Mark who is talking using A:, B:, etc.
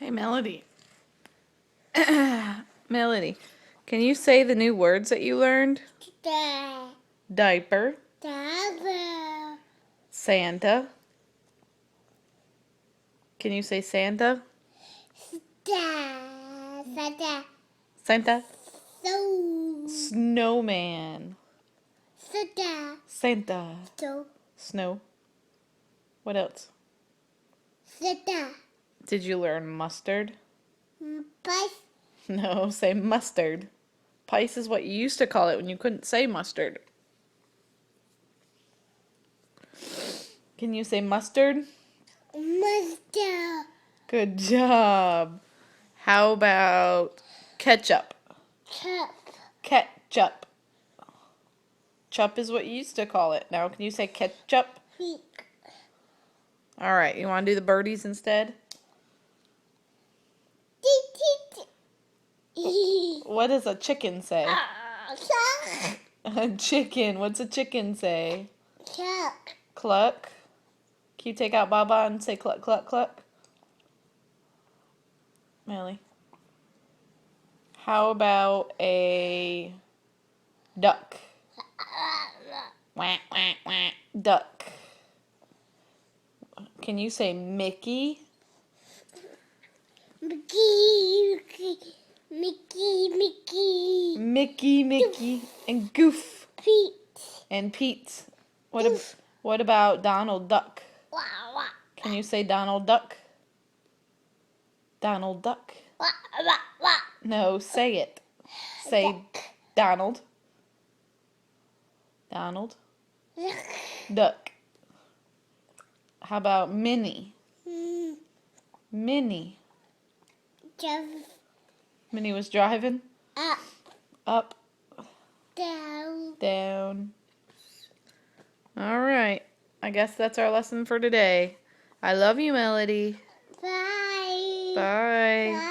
A: Hey, Melody. Melody, can you say the new words that you learned? Diaper, Santa. Can you say Santa? Santa. Snowman. Santa. Snow. What else? Did you learn mustard? No, say mustard. Pice is what you used to call it when you couldn't say mustard. Can you say mustard? Good job. How about ketchup? Ketchup. Chup is what you used to call it. Now, can you say ketchup? All right, you want to do the birdies instead? What does a chicken say? A chicken. What's a chicken say? Cluck. Can you take out Baba and say cluck, cluck, cluck? Melly. How about a duck? Wah, wah, wah. Duck. Can you say Mickey? Mickey. And Goof. And Pete. What about Donald Duck? Can you say Donald Duck? Donald Duck. No, say it. Say Donald. Donald. Duck. How about Minnie? Minnie. Minnie was driving? Up. Down. All right. I guess that's our lesson for today. I love you, Melody.
B: Bye.
A: Bye.